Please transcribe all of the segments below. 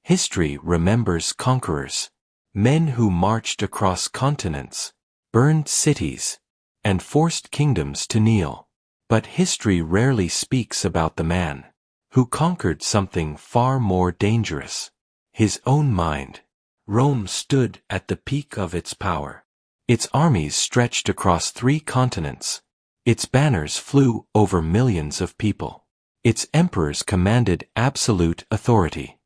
History remembers conquerors, men who marched across continents, burned cities, and forced kingdoms to kneel. But history rarely speaks about the man who conquered something far more dangerous: his own mind. Rome stood at the peak of its power. Its armies stretched across 3 continents. Its banners flew over millions of people. Its emperors commanded absolute authority.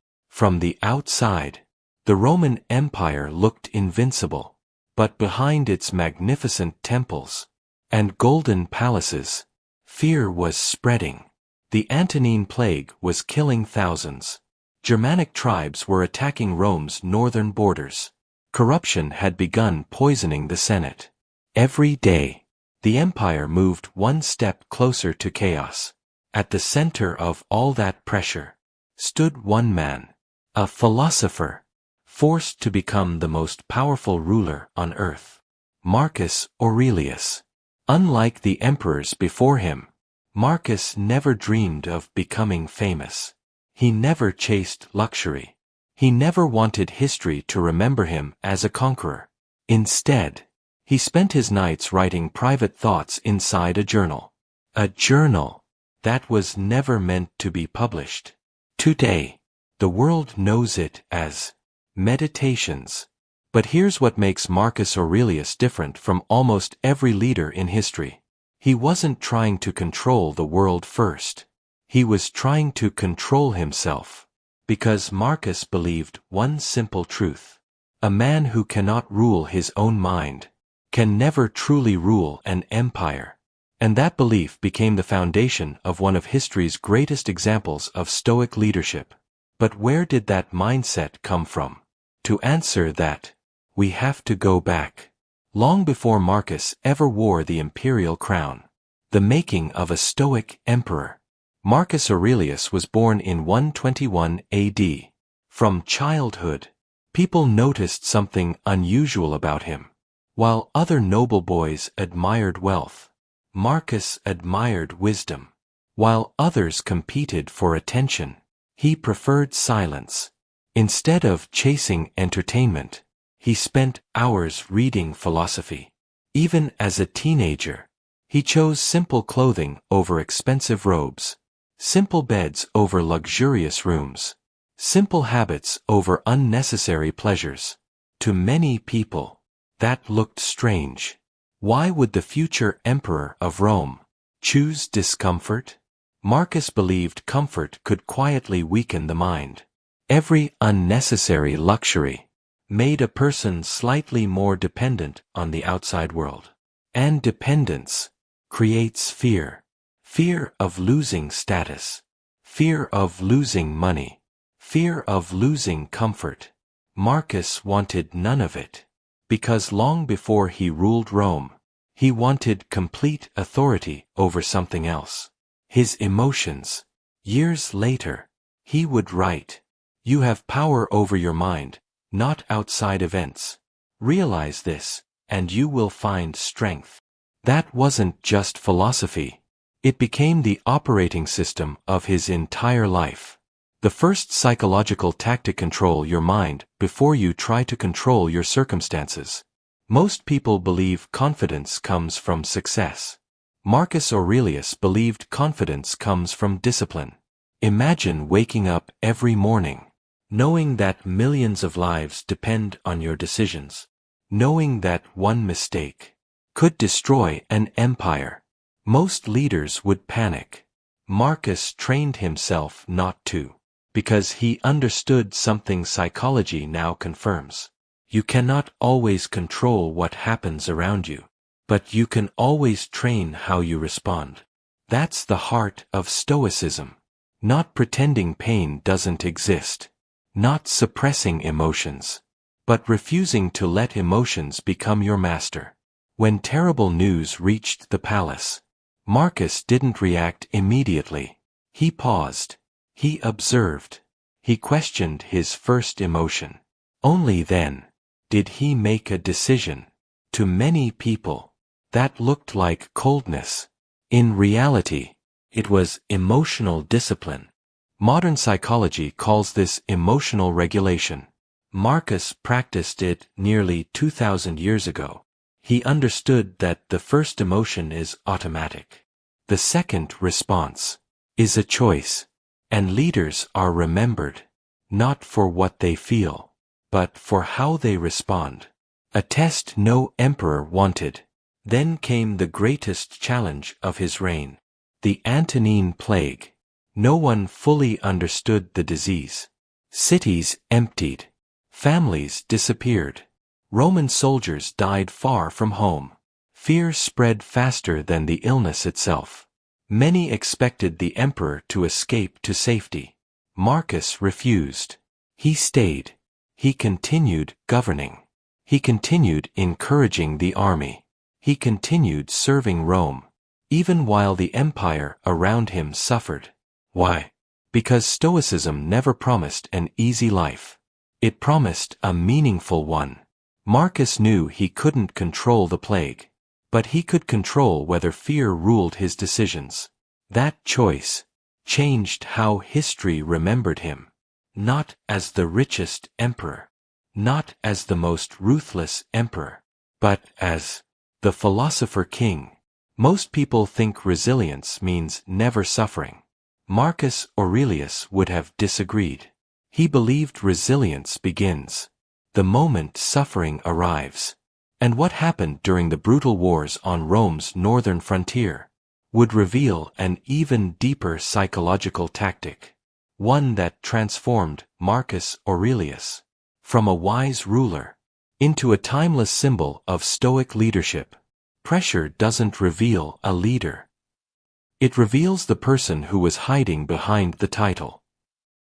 From the outside, the Roman Empire looked invincible. But behind its magnificent temples and golden palaces, fear was spreading. The Antonine Plague was killing thousands. Germanic tribes were attacking Rome's northern borders. Corruption had begun poisoning the Senate. Every day, the empire moved one step closer to chaos. At the center of all that pressure stood one man, a philosopher, forced to become the most powerful ruler on earth: Marcus Aurelius. Unlike the emperors before him, Marcus never dreamed of becoming famous. He never chased luxury. He never wanted history to remember him as a conqueror. Instead, he spent his nights writing private thoughts inside a journal. A journal that was never meant to be published. Today, the world knows it as Meditations. But here's what makes Marcus Aurelius different from almost every leader in history. He wasn't trying to control the world first. He was trying to control himself. Because Marcus believed one simple truth: a man who cannot rule his own mind can never truly rule an empire. And that belief became the foundation of one of history's greatest examples of Stoic leadership. But where did that mindset come from? To answer that, we have to go back long before Marcus ever wore the imperial crown. The making of a Stoic emperor. Marcus Aurelius was born in 121 AD. From childhood, people noticed something unusual about him. While other noble boys admired wealth, Marcus admired wisdom. While others competed for attention, he preferred silence. Instead of chasing entertainment, he spent hours reading philosophy. Even as a teenager, he chose simple clothing over expensive robes, simple beds over luxurious rooms, simple habits over unnecessary pleasures. To many people, that looked strange. Why would the future emperor of Rome choose discomfort? Marcus believed comfort could quietly weaken the mind. Every unnecessary luxury made a person slightly more dependent on the outside world. And dependence creates fear. Fear of losing status. Fear of losing money. Fear of losing comfort. Marcus wanted none of it. Because long before he ruled Rome, he wanted complete authority over something else: his emotions. Years later, he would write, "You have power over your mind, not outside events. Realize this, and you will find strength." That wasn't just philosophy. It became the operating system of his entire life. The first psychological tactic: control your mind before you try to control your circumstances. Most people believe confidence comes from success. Marcus Aurelius believed confidence comes from discipline. Imagine waking up every morning, knowing that millions of lives depend on your decisions, knowing that one mistake could destroy an empire. Most leaders would panic. Marcus trained himself not to, because he understood something psychology now confirms. You cannot always control what happens around you, but you can always train how you respond. That's the heart of Stoicism. Not pretending pain doesn't exist. Not suppressing emotions, but refusing to let emotions become your master. When terrible news reached the palace, Marcus didn't react immediately. He paused. He observed. He questioned his first emotion. Only then did he make a decision. To many people, that looked like coldness. In reality, it was emotional discipline. Modern psychology calls this emotional regulation. Marcus practiced it nearly 2,000 years ago. He understood that the first emotion is automatic. The second response is a choice, and leaders are remembered, not for what they feel, but for how they respond. A test no emperor wanted. Then came the greatest challenge of his reign, the Antonine Plague. No one fully understood the disease. Cities emptied. Families disappeared. Roman soldiers died far from home. Fear spread faster than the illness itself. Many expected the emperor to escape to safety. Marcus refused. He stayed. He continued governing. He continued encouraging the army. He continued serving Rome, even while the empire around him suffered. Why? Because Stoicism never promised an easy life. It promised a meaningful one. Marcus knew he couldn't control the plague, but he could control whether fear ruled his decisions. That choice changed how history remembered him. Not as the richest emperor, not as the most ruthless emperor, but as the philosopher king. Most people think resilience means never suffering. Marcus Aurelius would have disagreed. He believed resilience begins the moment suffering arrives. And what happened during the brutal wars on Rome's northern frontier would reveal an even deeper psychological tactic, one that transformed Marcus Aurelius from a wise ruler into a timeless symbol of Stoic leadership. Pressure doesn't reveal a leader. It reveals the person who was hiding behind the title.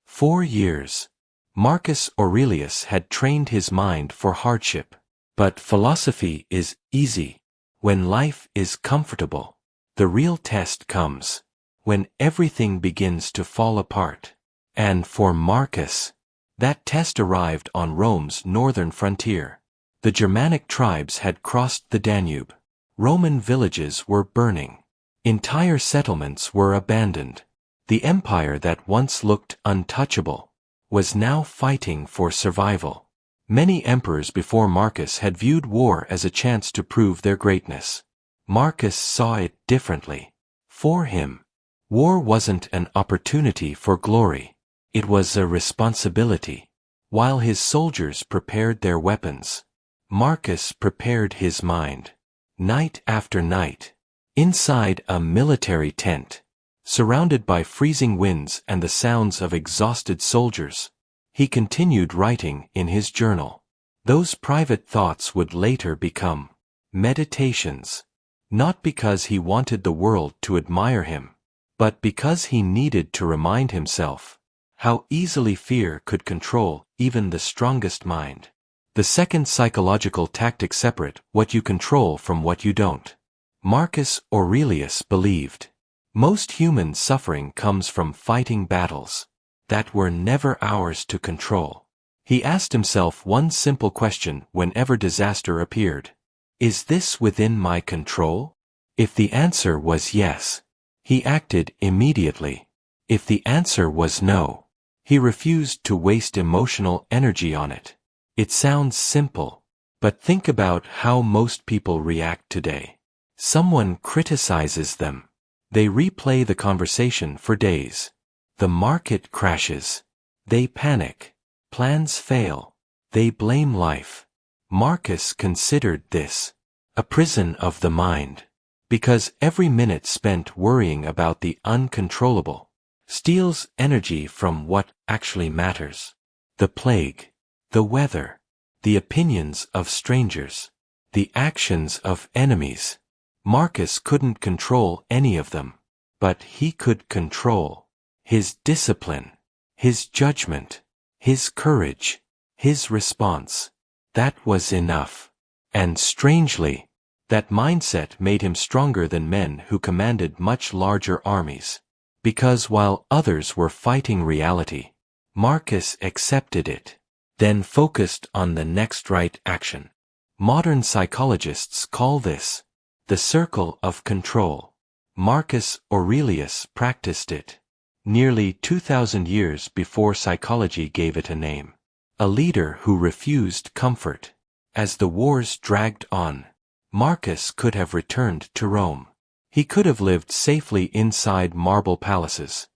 4 years. Marcus Aurelius had trained his mind for hardship. But philosophy is easy when life is comfortable. The real test comes when everything begins to fall apart. And for Marcus, that test arrived on Rome's northern frontier. The Germanic tribes had crossed the Danube. Roman villages were burning. Entire settlements were abandoned. The empire that once looked untouchable was now fighting for survival. Many emperors before Marcus had viewed war as a chance to prove their greatness. Marcus saw it differently. For him, war wasn't an opportunity for glory. It was a responsibility. While his soldiers prepared their weapons, Marcus prepared his mind. Night after night, inside a military tent, surrounded by freezing winds and the sounds of exhausted soldiers, he continued writing in his journal. Those private thoughts would later become meditations, not because he wanted the world to admire him, but because he needed to remind himself how easily fear could control even the strongest mind. The second psychological tactic: separate what you control from what you don't. Marcus Aurelius believed most human suffering comes from fighting battles that were never ours to control. He asked himself one simple question whenever disaster appeared: is this within my control? If the answer was yes, he acted immediately. If the answer was no, he refused to waste emotional energy on it. It sounds simple, but think about how most people react today. Someone criticizes them. They replay the conversation for days. The market crashes. They panic. Plans fail. They blame life. Marcus considered this a prison of the mind, because every minute spent worrying about the uncontrollable steals energy from what actually matters. The plague, the weather, the opinions of strangers, the actions of enemies. Marcus couldn't control any of them, but he could control his discipline, his judgment, his courage, his response. That was enough. And strangely, that mindset made him stronger than men who commanded much larger armies. Because while others were fighting reality, Marcus accepted it, then focused on the next right action. Modern psychologists call this the circle of control. Marcus Aurelius practiced it. nearly 2,000 years before psychology gave it a name. A leader who refused comfort. As the wars dragged on, Marcus could have returned to Rome. He could have lived safely inside marble palaces,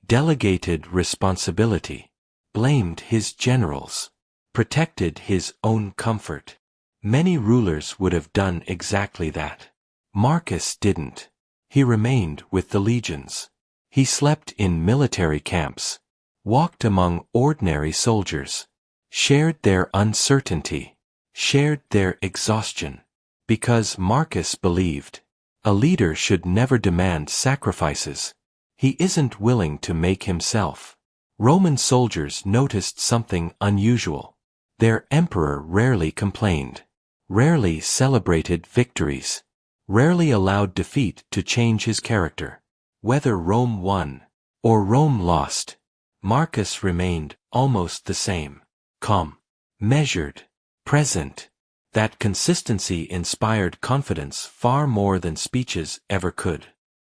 delegated responsibility, blamed his generals, protected his own comfort. Many rulers would have done exactly that. Marcus didn't. He remained with the legions. He slept in military camps, walked among ordinary soldiers, shared their uncertainty, shared their exhaustion. Because Marcus believed, a leader should never demand sacrifices. He isn't willing to make himself. Roman soldiers noticed something unusual. Their emperor rarely complained, rarely celebrated victories, rarely allowed defeat to change his character. Whether Rome won or Rome lost, Marcus remained almost the same. Calm, measured, present. That consistency inspired confidence far more than speeches ever could.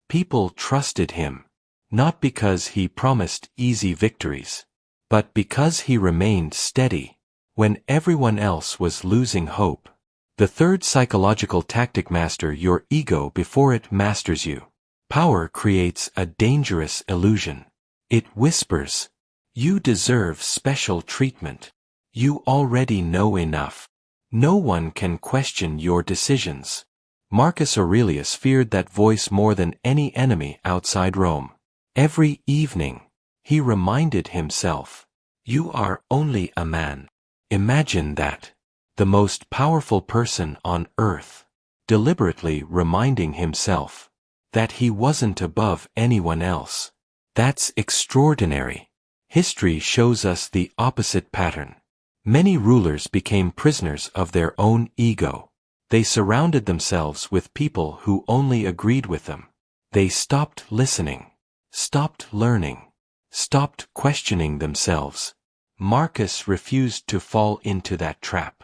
People trusted him, not because he promised easy victories, but because he remained steady when everyone else was losing hope. The third psychological tactic: master your ego before it masters you. Power creates a dangerous illusion. It whispers, "You deserve special treatment. You already know enough. No one can question your decisions." Marcus Aurelius feared that voice more than any enemy outside Rome. Every evening, he reminded himself, "You are only a man." Imagine that. The most powerful person on earth, deliberately reminding himself that he wasn't above anyone else. That's extraordinary. History shows us the opposite pattern. Many rulers became prisoners of their own ego. They surrounded themselves with people who only agreed with them. They stopped listening, stopped learning, stopped questioning themselves. Marcus refused to fall into that trap.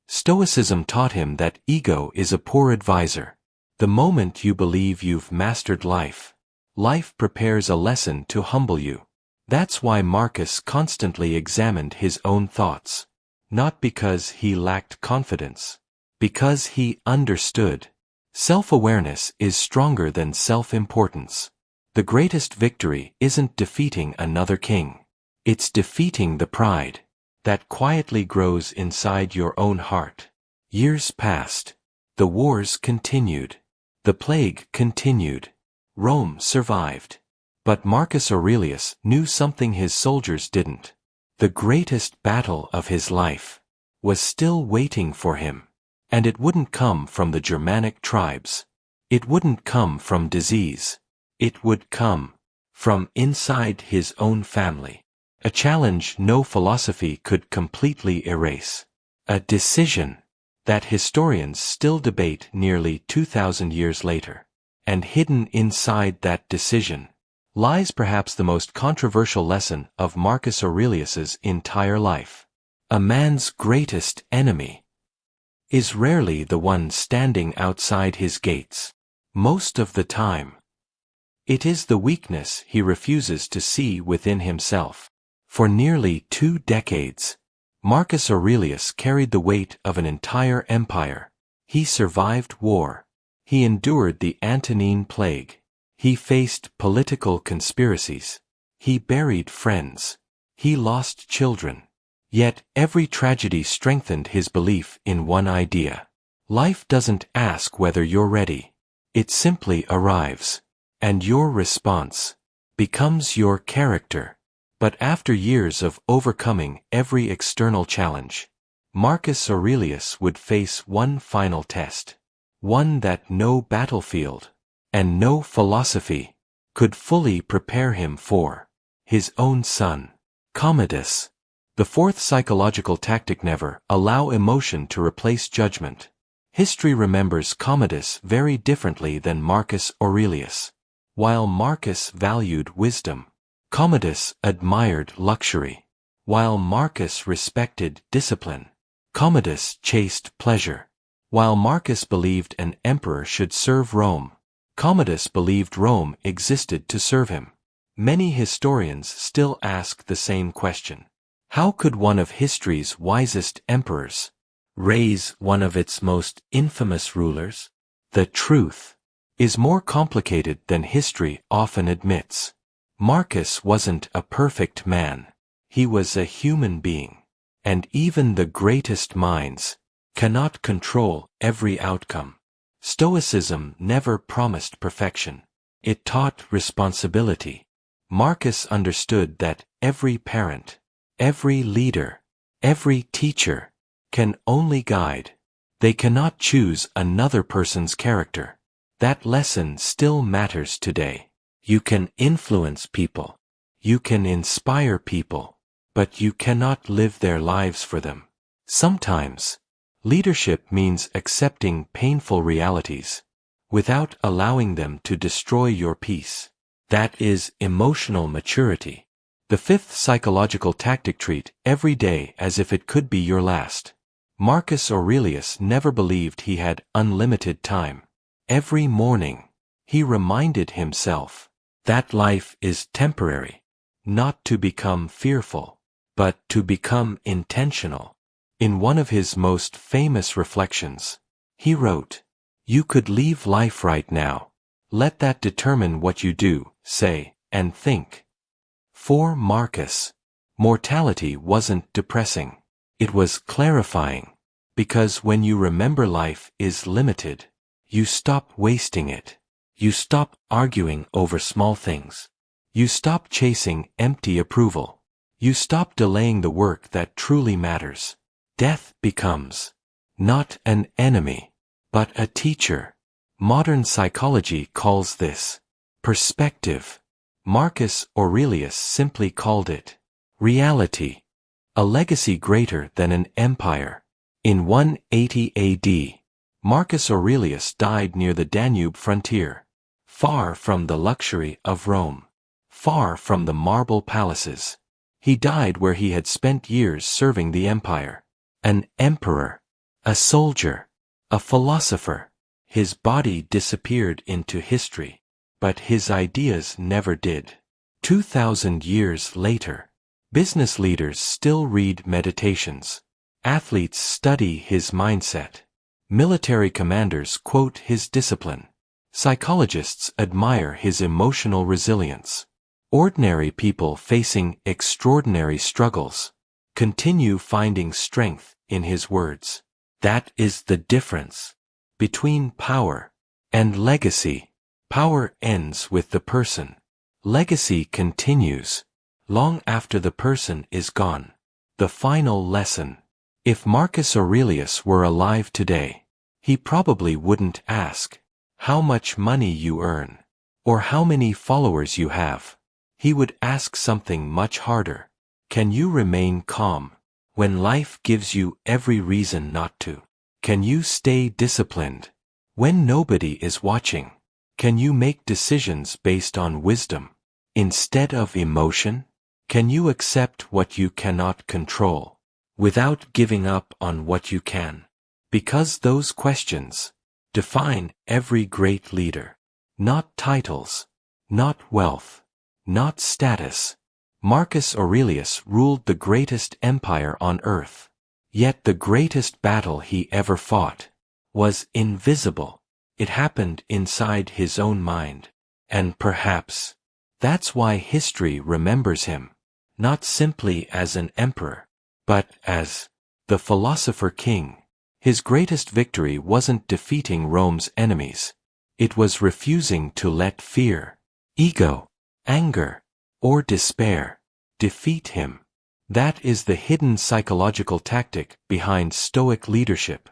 Stoicism taught him that ego is a poor advisor. The moment you believe you've mastered life, life prepares a lesson to humble you. That's why Marcus constantly examined his own thoughts. Not because he lacked confidence, because he understood. Self-awareness is stronger than self-importance. The greatest victory isn't defeating another king. It's defeating the pride that quietly grows inside your own heart. Years passed. The wars continued. The plague continued. Rome survived. But Marcus Aurelius knew something his soldiers didn't. The greatest battle of his life was still waiting for him. And it wouldn't come from the Germanic tribes. It wouldn't come from disease. It would come from inside his own family. A challenge no philosophy could completely erase. A decision that historians still debate nearly 2,000 years later. And hidden inside that decision lies perhaps the most controversial lesson of Marcus Aurelius's entire life. A man's greatest enemy is rarely the one standing outside his gates. Most of the time, it is the weakness he refuses to see within himself. For nearly 2 decades, Marcus Aurelius carried the weight of an entire empire. He survived war. He endured the Antonine Plague. He faced political conspiracies. He buried friends. He lost children. Yet every tragedy strengthened his belief in one idea. Life doesn't ask whether you're ready. It simply arrives. And your response becomes your character. But after years of overcoming every external challenge, Marcus Aurelius would face one final test. One that no battlefield and no philosophy could fully prepare him for. His own son, Commodus. The fourth psychological tactic: never allow emotion to replace judgment. History remembers Commodus very differently than Marcus Aurelius. While Marcus valued wisdom, Commodus admired luxury. While Marcus respected discipline, Commodus chased pleasure. While Marcus believed an emperor should serve Rome, Commodus believed Rome existed to serve him. Many historians still ask the same question. How could one of history's wisest emperors raise one of its most infamous rulers? The truth is more complicated than history often admits. Marcus wasn't a perfect man. He was a human being. And even the greatest minds cannot control every outcome. Stoicism never promised perfection. It taught responsibility. Marcus understood that every parent, every leader, every teacher can only guide. They cannot choose another person's character. That lesson still matters today. You can influence people. You can inspire people. But you cannot live their lives for them. Sometimes, leadership means accepting painful realities without allowing them to destroy your peace. That is emotional maturity. The fifth psychological tactic: treat every day as if it could be your last. Marcus Aurelius never believed he had unlimited time. Every morning, he reminded himself that life is temporary, not to become fearful, but to become intentional. In one of his most famous reflections, he wrote, "You could leave life right now. Let that determine what you do, say, and think." For Marcus, mortality wasn't depressing. It was clarifying. Because when you remember life is limited, you stop wasting it. You stop arguing over small things. You stop chasing empty approval. You stop delaying the work that truly matters. Death becomes not an enemy, but a teacher. Modern psychology calls this perspective. Marcus Aurelius simply called it reality, a legacy greater than an empire. In 180 AD, Marcus Aurelius died near the Danube frontier, far from the luxury of Rome, far from the marble palaces. He died where he had spent years serving the empire. An emperor, a soldier, a philosopher. His body disappeared into history, but his ideas never did. 2,000 years later, business leaders still read Meditations. Athletes study his mindset. Military commanders quote his discipline. Psychologists admire his emotional resilience. Ordinary people facing extraordinary struggles continue finding strength in his words. That is the difference between power and legacy. Power ends with the person. Legacy continues long after the person is gone. The final lesson. If Marcus Aurelius were alive today, he probably wouldn't ask how much money you earn or how many followers you have. He would ask something much harder. Can you remain calm when life gives you every reason not to? Can you stay disciplined when nobody is watching? Can you make decisions based on wisdom instead of emotion? Can you accept what you cannot control without giving up on what you can? Because those questions define every great leader. Not titles, not wealth, not status. Marcus Aurelius ruled the greatest empire on earth. Yet the greatest battle he ever fought was invisible. It happened inside his own mind. And perhaps that's why history remembers him, not simply as an emperor, but as the philosopher king. His greatest victory wasn't defeating Rome's enemies. It was refusing to let fear, ego, anger, or despair defeat him. That is the hidden psychological tactic behind Stoic leadership.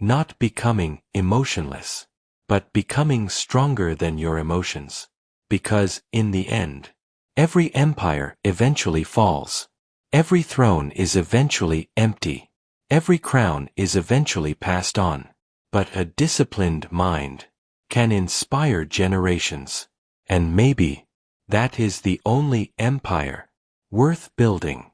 Not becoming emotionless, but becoming stronger than your emotions. Because, in the end, every empire eventually falls. Every throne is eventually empty. Every crown is eventually passed on. But a disciplined mind can inspire generations. And maybe that is the only empire worth building.